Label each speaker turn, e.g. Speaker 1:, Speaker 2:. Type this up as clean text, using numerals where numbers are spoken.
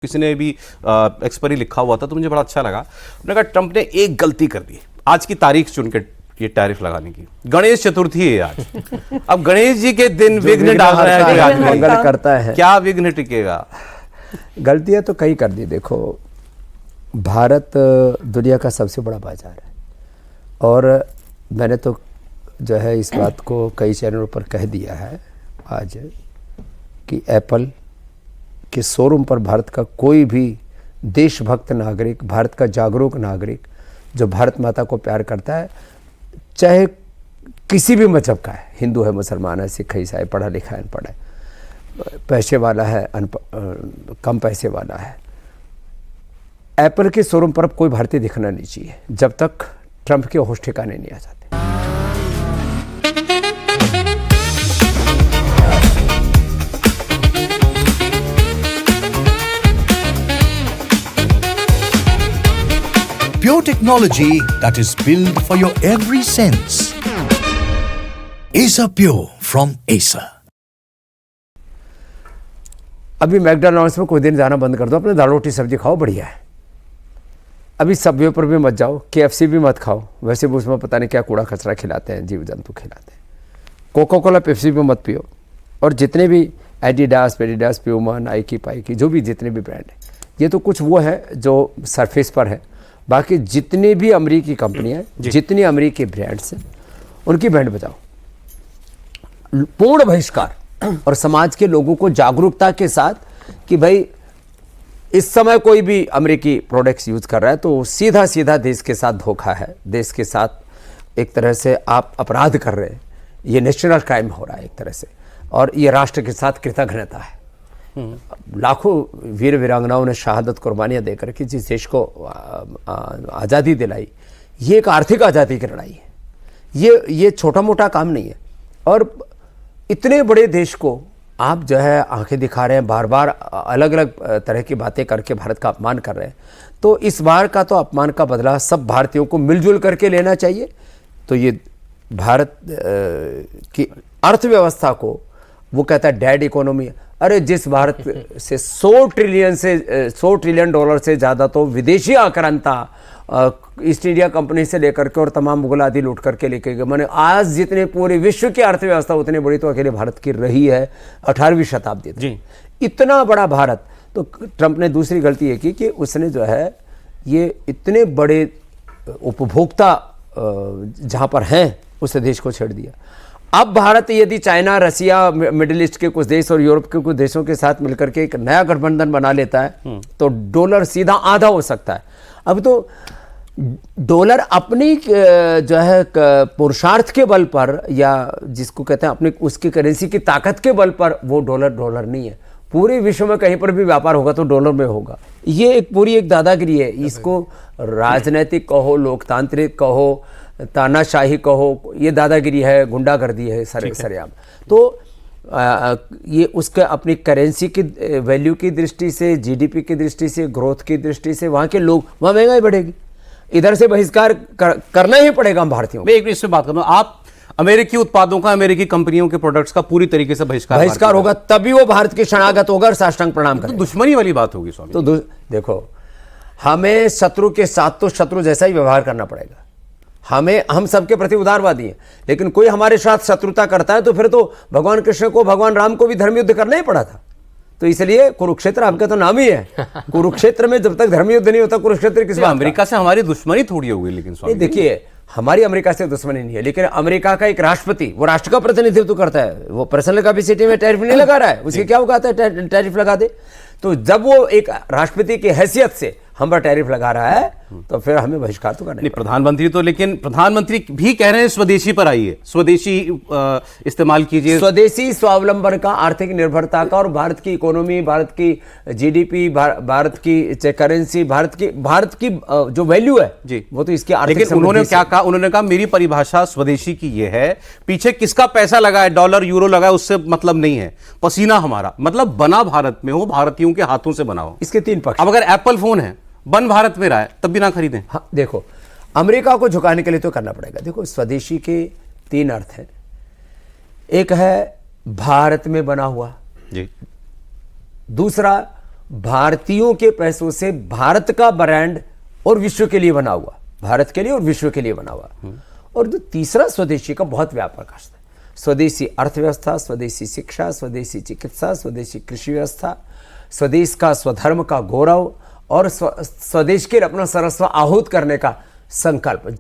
Speaker 1: किसी ने भी एक्सपायरी लिखा हुआ था तो मुझे बड़ा अच्छा लगा। उन्होंने कहा ट्रंप ने एक गलती कर दी आज की तारीख चुन के ये टैरिफ लगाने की। गणेश चतुर्थी है आज। अब गणेश जी के दिन विघ्न डाल रहा है,
Speaker 2: मंगल करता है,
Speaker 1: क्या विघ्न टिकेगा?
Speaker 2: गलतियां तो कई कर दी। देखो, भारत दुनिया का सबसे बड़ा बाजार है और मैंने तो जो है इस बात को कई चैनलों पर कह दिया है आज कि एप्पल के शोरूम पर भारत का कोई भी देशभक्त नागरिक, भारत का जागरूक नागरिक जो भारत माता को प्यार करता है, चाहे किसी भी मजहब का है, हिंदू है, मुसलमान है, सिख है, ईसाई, पढ़ा लिखा है, अनपढ़ है, पैसे वाला है, कम पैसे वाला है, एप्पल के शोरूम पर अब कोई भारतीय दिखना नहीं चाहिए जब तक ट्रंप के होश ठिकाने नहीं आ जाते।
Speaker 3: Pure technology that is built for your every sense. Acer Pure from Acer.
Speaker 2: अभी मैकडॉनल्ड्स में कोई दिन जाना बंद कर दो, अपने दाल रोटी सब्जी खाओ, बढ़िया है। अभी सब्जियों पर भी मत जाओ, KFC भी मत खाओ, वैसे भी उसमें पता नहीं क्या कूड़ा कचरा खिलाते हैं, जीव जंतु खिलाते हैं। कोका कोला पेप्सी भी मत पियो। और जितने भी एडिडास, पेडिडास, प्यूमा, नाइकी, पाइकी, जो भी जितने भी ब्रांड हैं, ये तो कुछ वो है जो सरफेस पर है। बाकी जितनी भी अमेरिकी कंपनियां, जितनी अमेरिकी ब्रांड्स हैं, उनकी बैंड बजाओ, पूर्ण बहिष्कार और समाज के लोगों को जागरूकता के साथ कि भाई इस समय कोई भी अमेरिकी प्रोडक्ट्स यूज कर रहा है तो सीधा सीधा देश के साथ धोखा है, देश के साथ एक तरह से आप अपराध कर रहे हैं, ये नेशनल क्राइम हो रहा है एक तरह से, और ये राष्ट्र के साथ कृतज्ञता है। लाखों वीर वीरांगनाओं ने शहादत कुर्बानियां देकर के जिस देश को आज़ादी दिलाई, ये एक आर्थिक आज़ादी की लड़ाई है, ये छोटा मोटा काम नहीं है। और इतने बड़े देश को आप जो है आंखें दिखा रहे हैं, बार बार अलग अलग तरह की बातें करके भारत का अपमान कर रहे हैं, तो इस बार का तो अपमान का बदला सब भारतीयों को मिलजुल करके लेना चाहिए। तो ये भारत की अर्थव्यवस्था को वो कहता है डेड इकोनॉमी। अरे जिस भारत से 100 ट्रिलियन डॉलर से ज़्यादा तो विदेशी आक्रांता ईस्ट इंडिया कंपनी से लेकर के और तमाम मुगल आदि लूट करके लेके गए, मैंने आज जितने पूरे विश्व की अर्थव्यवस्था उतनी बड़ी तो अकेले भारत की रही है 18वीं शताब्दी तक। इतना बड़ा भारत। तो ट्रंप ने दूसरी गलती ये की कि उसने जो है ये इतने बड़े उपभोक्ता जहाँ पर हैं उस देश को छेड़ दिया। अब भारत यदि चाइना, रसिया, मिडिल ईस्ट के कुछ देश और यूरोप के कुछ देशों के साथ मिलकर के एक नया गठबंधन बना लेता है तो डॉलर सीधा आधा हो सकता है। अब तो डॉलर अपनी जो है पुरुषार्थ के बल पर, या जिसको कहते हैं अपनी उसकी करेंसी की ताकत के बल पर, वो डॉलर नहीं है। पूरे विश्व में कहीं पर भी व्यापार होगा तो डॉलर में होगा। ये एक पूरी एक दादागिरी है। इसको राजनैतिक कहो, लोकतांत्रिक कहो, तानाशाही कहो, ये दादागिरी है, गुंडागर्दी है सरेआम। तो ये उसके अपनी करेंसी की वैल्यू की दृष्टि से, GDP की दृष्टि से, ग्रोथ की दृष्टि से, वहाँ के लोग, वहाँ महंगाई बढ़ेगी, इधर से बहिष्कार करना ही पड़ेगा हम भारतीयों।
Speaker 1: मैं एक इसमें बात करूँ, आप अमेरिकी उत्पादों का, अमेरिकी कंपनियों के प्रोडक्ट्स का पूरी तरीके से बहिष्कार
Speaker 2: होगा, तभी वो भारत के शरणागत होगा और साष्टांग प्रणाम करेगा।
Speaker 1: तो दुश्मनी वाली बात होगी स्वामी।
Speaker 2: तो देखो, हमें शत्रु के साथ तो शत्रु जैसा ही व्यवहार करना पड़ेगा। हम सबके प्रति उदारवादी हैं, लेकिन कोई हमारे साथ शत्रुता करता है तो फिर तो भगवान कृष्ण को, भगवान राम को भी धर्म युद्ध करना ही पड़ा था। तो इसलिए कुरुक्षेत्र आपका तो नाम ही है। कुरुक्षेत्र में जब तक धर्म युद्ध नहीं होता, कुरुक्षेत्र किस बात?
Speaker 1: अमेरिका से हमारी दुश्मनी थोड़ी होगी। लेकिन स्वामी
Speaker 2: देखिए, हमारी अमेरिका से दुश्मनी नहीं है, लेकिन अमेरिका का एक राष्ट्रपति वो राष्ट्र का प्रतिनिधित्व करता है, वो पर्सनल कैपेसिटी में टैरिफ नहीं लगा रहा है, उसके क्या औकात है टैरिफ लगा दे। तो जब वो एक राष्ट्रपति की हैसियत से हम पर टैरिफ लगा रहा है तो फिर हमें बहिष्कार तो करना नहीं।
Speaker 1: प्रधानमंत्री तो, लेकिन प्रधानमंत्री भी कह रहे हैं स्वदेशी पर आइए, स्वदेशी इस्तेमाल कीजिए,
Speaker 2: स्वदेशी स्वावलंबन का, आर्थिक निर्भरता का, और भारत की इकोनॉमी, भारत की GDP, भारत की करेंसी, भारत की जो वैल्यू है जी, वो तो इसकी आर्थिक।
Speaker 1: लेकिन उन्होंने क्या कहा? उन्होंने कहा मेरी परिभाषा स्वदेशी की ये है, पीछे किसका पैसा लगा है, डॉलर यूरो लगा है, उससे मतलब नहीं है, पसीना हमारा, मतलब बना भारत में हो, भारतीयों के हाथों से बना हो।
Speaker 2: इसके 3 पक्ष।
Speaker 1: अब अगर एप्पल फोन है बन भारत में रहा है तब भी ना खरीदें।
Speaker 2: हाँ, देखो, अमेरिका को झुकाने के लिए तो करना पड़ेगा। देखो, स्वदेशी के 3 अर्थ हैं। एक है भारत में बना हुआ जी, दूसरा भारतीयों के पैसों से भारत का ब्रांड और विश्व के लिए बना हुआ, भारत के लिए और विश्व के लिए बना हुआ। और जो तीसरा स्वदेशी का बहुत व्यापक अर्थ है, स्वदेशी अर्थव्यवस्था, स्वदेशी शिक्षा, स्वदेशी चिकित्सा, स्वदेशी कृषि व्यवस्था, स्वदेश का स्वधर्म का गौरव और स्वदेश के लिए अपना सर्वस्व आहूत करने का संकल्प।